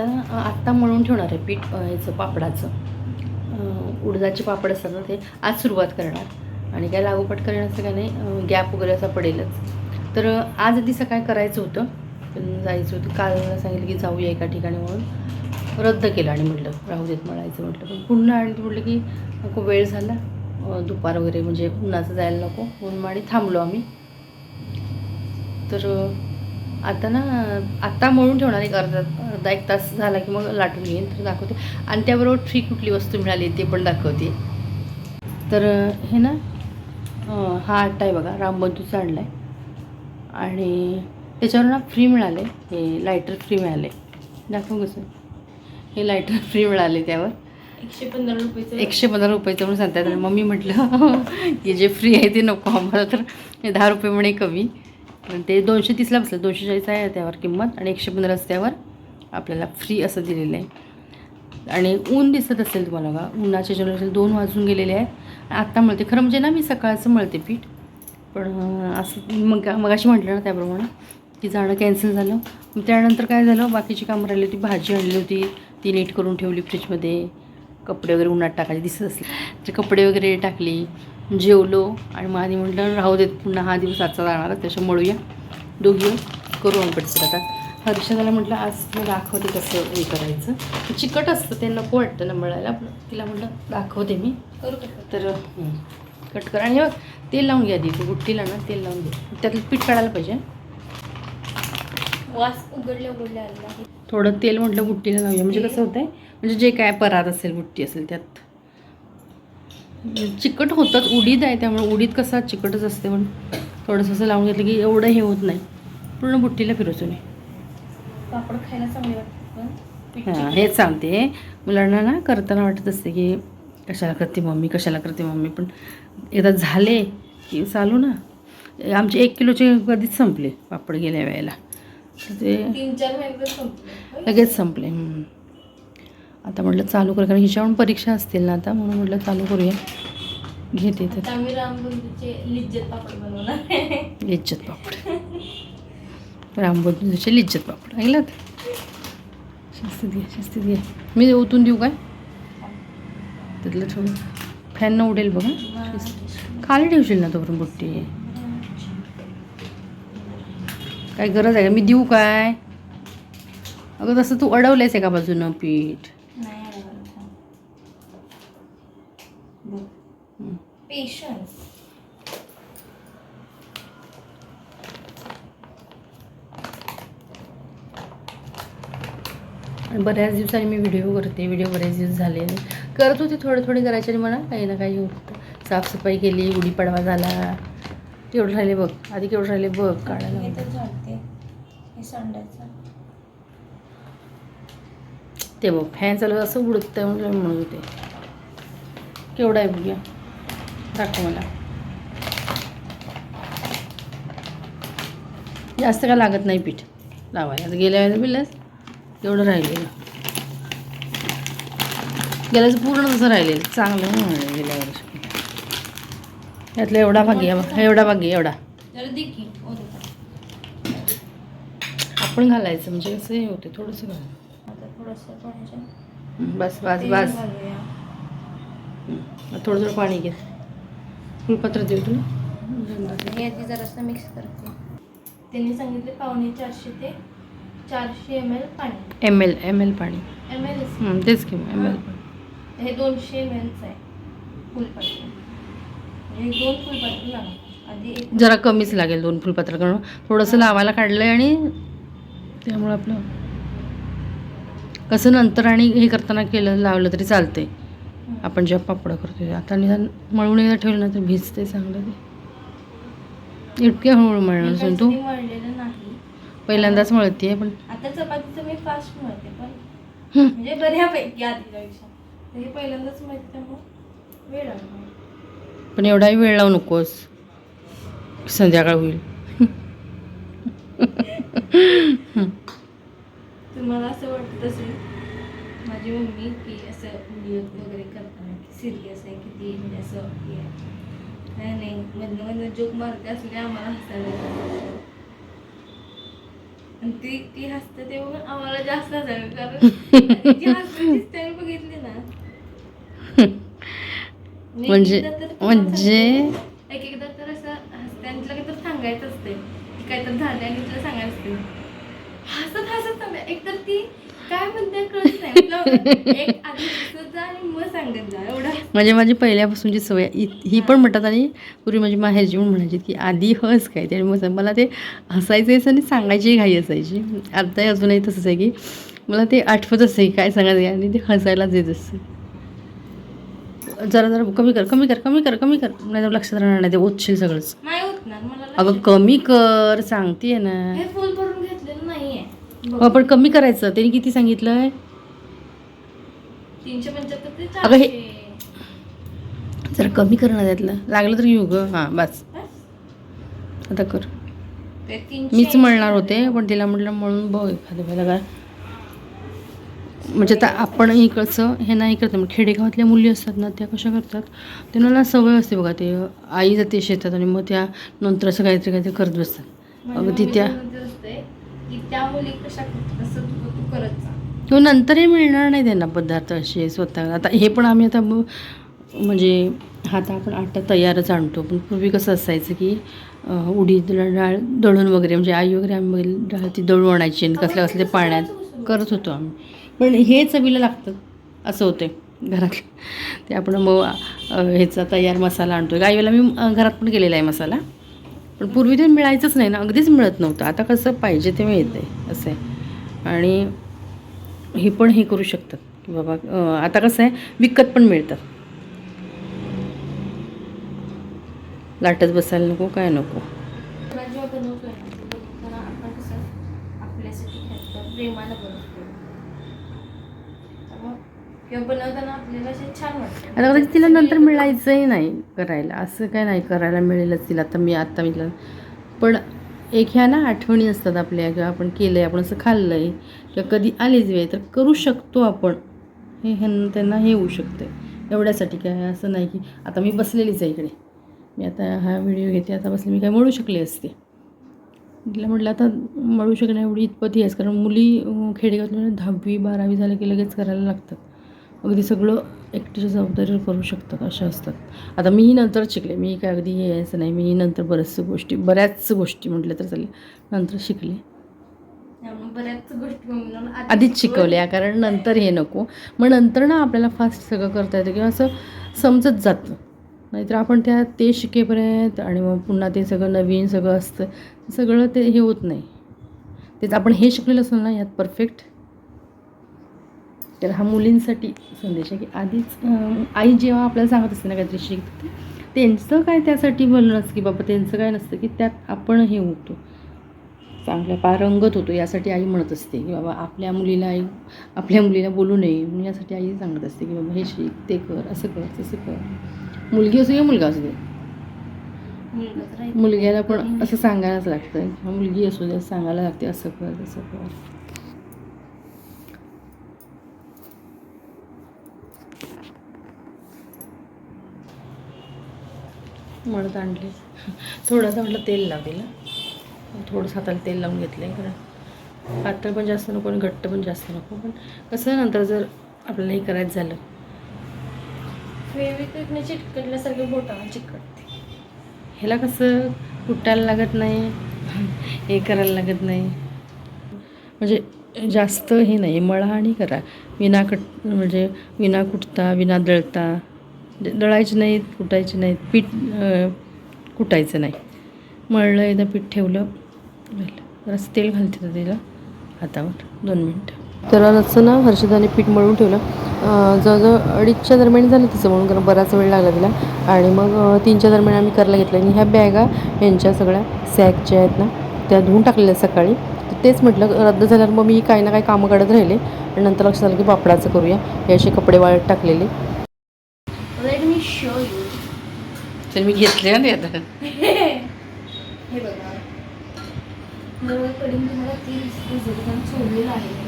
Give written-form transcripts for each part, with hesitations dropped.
आत्ता मळून ठेवणार आहे पीठ याचं पापडाचं. उडदाचे पापड असतात ना ते आज सुरुवात करणार आणि काय लागोपाठ करण्याचं काय नाही, गॅप वगैरे असा पडेलच. तर आज आधी सकाळी करायचं होतं पण जायचं होतं, काल सांगितलं की जाऊया एका ठिकाणी म्हणून रद्द केलं आणि म्हटलं राहू देत मळायचं म्हटलं. पण पुन्हा आणि म्हटलं की नको वेळ झाला, दुपार वगैरे म्हणजे उन्हाचं जायला नको म्हणून आणि थांबलो आम्ही. तर आता ना आत्ता मळून ठेवणार एक अर्धा एक तास झाला की मग लाटून घेईन तर दाखवते. आणि त्याबरोबर फ्री कुठली वस्तू मिळाली ते पण दाखवते. तर हे ना हा आट्टा आहे बघा, रामबंधूचा आणला आहे आणि त्याच्यावर ना फ्री मिळाले, हे लायटर फ्री मिळाले. दाखवू कसं, हे लायटर फ्री मिळाले त्यावर 115 रुपयाचं म्हणून सांगतात. आणि मग मी म्हटलं की जे फ्री आहे ते नको आम्हाला, तर 10 रुपये म्हणे कमी. पण ते 230ला बसलं, 240 आहे त्यावर किंमत आणि 115 त्यावर आपल्याला फ्री असं दिलेलं आहे. आणि ऊन दिसत असेल तुम्हाला का, उन्हाच्या जेवढे 2 वाजून गेलेले आहेत. आत्ता मळते खरं म्हणजे ना, मी सकाळचं मळते पीठ, पण असं मगाशी म्हटलं ना त्याप्रमाणे की जाणं कॅन्सल झालं. मग त्यानंतर काय झालं, बाकीची कामं राहिली होती, भाजी आणली होती ती नीट करून ठेवली फ्रीजमध्ये, कपडे वगैरे उन्हात टाकायचे दिसत असले तर कपडे वगैरे टाकली, जेवलो आणि मग आधी म्हटलं राहू देत, पुन्हा हा दिवस आजचा जाणार त्याच्या मळूया दोघी करू आणि पटकन. आता हर्षदाला म्हटलं आज मग दाखवते कसं हे करायचं, चिकट असतं ते नको वाटतं ना मळायला, तिला म्हटलं दाखवते मी करू. तर कट कर आणि बघ तेल लावून घ्या आधी, गुट्टीला ना तेल लावून घ्या, त्यातलं पीठ काढायला पाहिजे. वास उघडल्या थोडं तेल म्हटलं गुट्टीला लावूया म्हणजे कसं होतं आहे, म्हणजे जे काय परात असेल गुट्टी असेल त्यात चिकट होतात. उडीद आहे त्यामुळे उडीद कसा चिकटच असते, पण थोडंसं असं लावून घेतलं की एवढं हे होत नाही, पूर्ण बुट्टीला फिरवतो नाही. पापड खायला चांगले वाटतात. हां हेच सांगते मुलांना ना, करताना वाटत असते की कशाला करते मम्मी, कशाला करते मम्मी, पण एकदा झाले की चालू ना. आमचे 1 किलोचे कधीच संपले पापड गेल्या वेळेला, तर ते 3-4 महिन्यात संपले, लगेच संपले. आता म्हटलं चालू कर, कारण हिच्यावरून परीक्षा असतील ना आता, म्हणून म्हटलं चालू करूया. घेते तर आम्ही रामबंधूचे लिज्जत पापड बनवणार. लिज्जत पापड, रामबंधूचे लिज्जत पापड ऐकलात. शिस्तीत घे मी ओतून देऊ काय, त्यातलं थोडं फॅन न उडेल बघा, खाली ठेवशील ना तोपर्यंत बुट्टी. काय गरज आहे का मी देऊ काय, अगं तसं तू अडवलंयस एका बाजूनं पीठ. पेशन्स. आणि बऱ्याच दिवसांनी मी व्हिडिओ करते, बरेच दिवस झाले करत होते, थोडे करायचे आणि मला काही ना काही होतं. साफसफाई केली, गुढीपाडवा झाला, केवढं राहिले बघ, आधी केवढं राहिले बघ काढायला. ते बघ फॅन चालू असं उडतं म्हणून म्हणत होते. केवढं आहे बघूया, दाखव मला. जास्त काय लागत नाही पीठ लावायला, गेल्या वेळेला बिलस एवढं राहिलेलं, गेल्याचं पूर्ण तसं राहिलेलं चांगलं म्हणून गेल्या वर्षी. यातला एवढा भागी, एवढा भागी एवढा आपण घालायचं म्हणजे कसं हे होते, थोडंसं घालायचं. बस बस बस, थोडं पाणी घे, फुलपत्र देऊ तुला. मी आधी जरासं मिक्स करते. त्यांनी सांगितले 450 ते 400 ml पाणी. ml पाणी, तेच की ml. हे 200 ml आहे फुलपत्र, म्हणजे 2 फुलपत्र लागतात. आधी जरा कमीच लागेल 2 फुलपत्र, कारण थोडंसं लावायला काढलं आहे आणि त्यामुळं आपलं कसं नंतर आणि हे करताना केलं लावलं तरी चालतंय. आपण जेव्हा पापड करतो आता निदान मळून एकदा ठेवलं ना तर भिजते चांगलं. ते इतक्या हळूहळू मळणार असून तू मळलेलं नाही, पहिल्यांदाच मळते. पण आता चपातीचं मी फास्ट मळते, पण म्हणजे बऱ्यापैकी आधीपेक्षा. हे पहिल्यांदाच मळते त्यामुळे वेळ लागतो. पण एवढाही वेळ लावू नकोस, संध्याकाळ होईल. तुम्हाला असं वाटत असेल माझी मम्मी की असं व्हिडिओ वगैरे करताना की सिरियस आहे, किती म्हणजे असं हे आहे. नाही मधनं जोक मारते असले आम्हाला हसायला. आणि ती हसते तेव्हा आम्हाला जास्त हसायला, कारण ती हसण्याची स्टाईल बघितली ना. आणि म्हणजे एकदा तर तुम्हाला म्हणजे सांगते, एकदा तर असं हसते आणि तिला काहीतरी सांगायचं असते की काहीतरी झालं आणि तिला सांगायचं असते, हसत हसत सांगा. एकतर ती काय म्हणते कळत नाही, म्हटलं एक आधी हसत जा आणि मग सांगत जा एवढं. म्हणजे माझी पहिल्यापासूनची सवय ही पण म्हणतात आणि पूर्वी माझी माहेरची पण म्हणायची की आधी हस काय ते, मग मला ते हसायचं आणि सांगायची घाई असायची. आत्ताही अजूनही तसंच आहे की मला ते आठवत असते काय सांगायचं आणि ते हसायलाच येत असते. जरा जरा कमी कर कमी कर कमी कर कमी कर, नाही तर लक्षात राहणार नाही, ते ओतशील सगळंच. नाही होत ना मला अगं लक्षात. कमी कर सांगतेय ना. हे फुल भरून घेतलेलं नाहीये. हो पण कमी करायचं, त्यांनी किती सांगितलंय? 375 ते अगं हे 400. जरा कमी कर ना, त्यातलं लागलं तर घेऊ ग. हां बस बस? आता कर. ते 380 मीच म्हणणार होते पण तिला म्हटलं म्हणून बघ एखाद्या वेळेला काय. म्हणजे आता आपण इकडचं हे नाही करत, मग खेडेगावातल्या मुली असतात ना त्या कशा करतात, त्यांना सवय असते बघा, ते आई जाते शेतात आणि मग त्या नंतर असं काहीतरी काहीतरी करत बसतात. माझ्या अगं ती त्या मम्मीचं म्हणणं असते की त्या मुली कशा करतात तसं तू करत जा. तो नंतरही मिळणार नाही त्यांना पदार्थ असे स्वतः. आता हे पण आम्ही आता म्हणजे आता आपण आटा तयारच आणतो, पण पूर्वी कसं असायचं की उडीद डाळ दळून वगैरे, म्हणजे आई वगैरे आम्ही डाळ ती दळून आणायची आणि कसल्या कसल्या पाण्यात करत होतो आम्ही. पण हे चवीला लागतं असं होते घरात. ते आपण मग ह्याचा तयार मसाला आणतो. काही वेळेला मी घरात पण केलेला आहे मसाला, पण पूर्वी ते मिळायचंच नाही ना, अगदीच मिळत नव्हतं. आता कसं पाहिजे ते मिळतं आहे असं आहे. आणि हे पण हे करू शकतात की बाबा आता कसं आहे विकत पण मिळतात. लाटत बसायला नको काय नको. तुला जेव्हा बनवतोय ना ते बनवताना आपण कसं आपल्यासाठी खायचं प्रेमानं बनवतो, त्यामुळं किंवा बनवताना आपल्याला असे छान वाटतं. आता कदाचित तिला नंतर मिळायचंही नाही करायला, असं काय नाही, करायला मिळेलच तिला. आता मी तिला पण एक ह्या ना आठवणी असतात आपल्या, किंवा आपण केलं आहे, आपण असं खाल्लं आहे, किंवा कधी आलीच वेळ तर करू शकतो आपण, हे त्यांना हे होऊ शकतं. एवढ्यासाठी काय असं नाही की आता मी बसलेलीच आहे इकडे, मी आता हा व्हिडिओ घेते, आता बसले, मी काय म्हणू शकले असते. तिला म्हटलं आता म्हणू शकणं एवढी इतपतही आहेच, कारण मुली खेडेगावातल्या 10वी 12वी झालं की लगेच करायला लागतात. अगदी सगळं एकटीच्या जबाबदारीवर करू शकतात अशा असतात. आता मीही नंतर शिकले, मी काय अगदी हे असं नाही, मी नंतर बऱ्याच गोष्टी म्हटलं तर चालेल नंतर शिकले. बऱ्याच गोष्टी आधीच शिकवल्या, कारण नंतर हे नको, मग नंतर ना आपल्याला फास्ट सगळं करता येतं किंवा असं समजत जातं. नाहीतर आपण ते शिकेपर्यंत आणि मग पुन्हा ते सगळं नवीन सगळं असतं, सगळं ते हे होत नाही. तेच आपण हे शिकलेलं असेल ना यात परफेक्ट, तर हा मुलींसाठी संदेश आहे की आधीच आई जेव्हा आपल्याला सांगत असते ना काहीतरी शिकते, त्यांचं काय त्यासाठी बोलणं असतं की बाबा, त्यांचं काय नसतं की त्यात आपण हे होतो चांगल्या पारंगत होतो, यासाठी आई म्हणत असते की बाबा आपल्या मुलीला बोलू नये म्हणून यासाठी आई सांगत असते की बाबा हे शिक, ते कर, असं कर, तसं कर. मुलगी असू किंवा मुलगा असू दे, मुलग्याला पण असं सांगायलाच लागतं, किंवा मुलगी असू दे सांगायला लागते असं कर तसं कर. मळत आणले थोडंसं, म्हटलं तेल लावलेलं, थोडंसं हाताला तेल लावून घेतलं आहे, कारण पातळ पण जास्त नको आणि घट्ट पण जास्त नको. पण कसं नंतर जर आपल्याला हे करायचं झालं, फेविक्विकने चिटकल्यासारखे बोटाला चिकटते. ह्याला कसं कुटायला लागत नाही, हे करायला लागत नाही, म्हणजे जास्त हे नाही, मळा आणि करा, म्हणजे विना कुटता विना दळता, दळायचे नाहीत, कुटायचे नाहीत, पीठ कुटायचं नाही, मळलं एकदा पीठ ठेवलं जरासं तेल घालते तर तिला हातावर 2 मिनटं. तर असं ना हर्षदाने पीठ मळून ठेवलं, जवळजवळ 2:30च्या दरम्यान झालं तिचं म्हणून, कारण बराच वेळ लागला तिला. आणि मग 3च्या दरम्यान आम्ही करायला घेतलं. आणि ह्या बॅगा यांच्या सगळ्या सॅकच्या आहेत ना, त्या धुवून टाकलेल्या सकाळी. तर तेच म्हटलं रद्द झाल्यावर मग मी काही ना काही कामं काढत राहिले, आणि नंतर लक्षात आलं की पापडाचं करूया. हे असे कपडे वाळत टाकलेले. Let me show you. तर मी घेतले ना ते आता. हे बघा, जवळकडून तुम्हाला 30 ग्रॅम सोडलेलं आहे.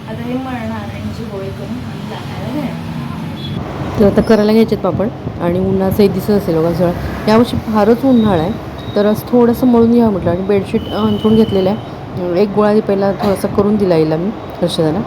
आता हे मळणार आणि जी गोळे करून आणि लाटायला घेणार. तर आता करायला घ्यायचेत पापड, आणि उन्हाचंही दिसत असेल बघा सगळं. यावर्षी फारच उन्हाळा आहे, तर असं थोडंसं मळून घ्यावं म्हटलं. आणि बेडशीट अंथरून घेतलेलं आहे, एक गोळा आधी पहिला थोडासा करून दिला हिला मी हर्षदाला.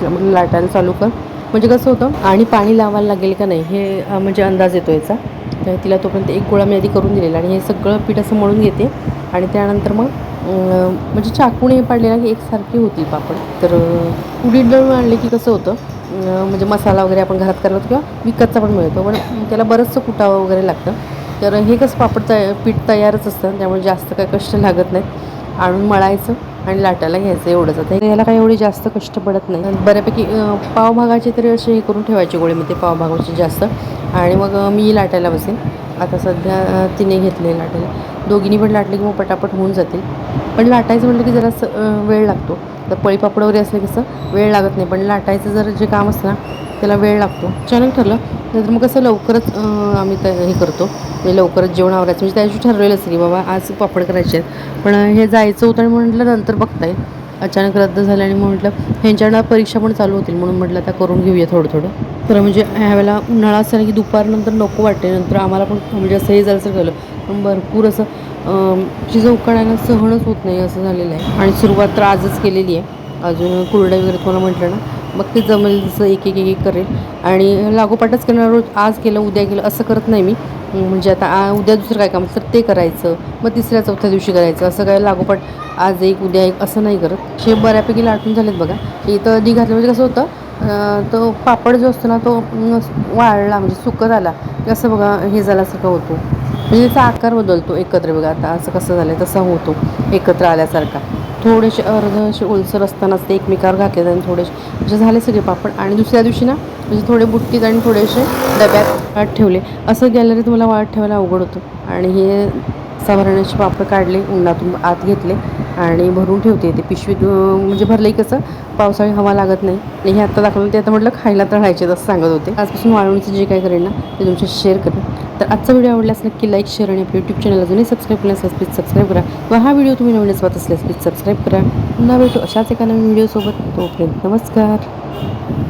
म्हटलं लाटायला चालू कर, म्हणजे कसं होतं आणि पाणी लावायला लागेल का नाही हे म्हणजे अंदाज येतो याचा. तर तिला तोपर्यंत एक गोळा मी आधी करून दिलेला आणि हे सगळं पीठ असं मळून घेते आणि त्यानंतर मग म्हणजे चाकूने पाडलेला की एकसारखी होती पापड. तर उडीद दळून आणले की कसं होतं म्हणजे मसाला वगैरे आपण घरात करतो किंवा विकतचा पण मिळतो, पण त्याला बरंचसं कुटावं वगैरे लागतं. तर हे कसं पापड पीठ तयारच असतं, त्यामुळे जास्त काही कष्ट लागत नाही. आणून मळायचं आणि लाटायला घ्यायचं एवढंच. आता याला काही एवढी जास्त कष्ट पडत नाही. बऱ्यापैकी पावभागाचे तरी असे हे करून ठेवायचे गोळेमध्ये पावभागाचे जास्त, आणि मग मी लाटायला बसेन. आता सध्या तिने घेतले लाटायला, दोघींनी पण लाटले की मग पटापट होऊन जातील. पण लाटायचं म्हटलं की जरासं वेळ लागतो. तर पळीपापड वगैरे असले कसं वेळ लागत नाही, पण लाटायचं जर जे काम असतं ना त्याला वेळ लागतो. अचानक ठरलं तर मग कसं लवकरच आम्ही हे करतो, म्हणजे लवकरच जेवण आवरायचं. म्हणजे त्या दिवशी ठरलेलं असतं की बाबा आज पापड करायचे आहेत, पण हे जायचं होतं आणि म्हटलं नंतर बघता येईल. अचानक रद्द झालं आणि म्हटलं ह्यांच्याकडं परीक्षा पण चालू होतील, म्हणून म्हटलं आता करून घेऊया थोडं थोडं. तर म्हणजे ह्यावेळेला उन्हाळा असताना की दुपारनंतर नको वाटते, नंतर आम्हाला पण म्हणजे असं हे झालं झालं पण भरपूर असं शिजव उकडायला सहनच होत नाही असं झालेलं आहे. आणि सुरुवात तर आजच केलेली आहे. अजून कुरडई वगैरे तुम्हाला म्हटलं ना, मग ते जमेल जसं एक एक एक करेल आणि लागोपाठच करणार. रोज आज केलं उद्या केलं असं करत नाही मी. म्हणजे आता उद्या दुसरं काय काम तर ते करायचं, मग तिसऱ्या चौथ्या दिवशी करायचं, असं काय लागोपाठ आज एक उद्या एक असं नाही करत. हे बऱ्यापैकी लाटून झालेत बघा. इथं आधी घातलं म्हणजे कसं होतं तो पापड जो असतो ना तो वाळला म्हणजे सुकत आला असं बघा हे झाल्यासारखं होतो, म्हणजे त्याचा आकार बदलतो एकत्र. बघा आता असं कसं झालं तसा होतो एकत्र आल्यासारखा. थोडेसे अर्ध असे ओलसर असतानाच ते एकमेकावर घातले आणि थोडेसे म्हणजे झाले सगळे पापड. आणि दुसऱ्या दिवशी ना म्हणजे थोडे बुट्टीत आणि थोडेसे डब्यात ठेवले. असं गॅलरीत मला वाळत ठेवायला अवघड होतं आणि हे साधारणाचे पापड काढले, उन्हातून आत घेतले आणि भरून ठेवते. ते पिशवीत म्हणजे भरलंही कसं पावसाळी हवा लागत नाही. आणि हे आत्ता दाखवलं ते आता म्हटलं खायला तळायचे असं सांगत होते. आजपासून वाळवणीचं जे काय करेल ना ते तुमच्याशी शेअर करेन. तर आजचा व्हिडिओ आवडल्यास नक्की लाईक शेअर आणि आपल्या यूट्यूब चॅनल अजूनही सबस्क्राईब केलं असल्यास प्लीज सबस्क्राईब करा. व हा व्हिडिओ तुम्ही नवीनच पाहत असल्यास प्लीज सबस्क्राईब करा. पुन्हा भेटू अशाच एका नवीन व्हिडिओसोबत. तोपर्यंत नमस्कार.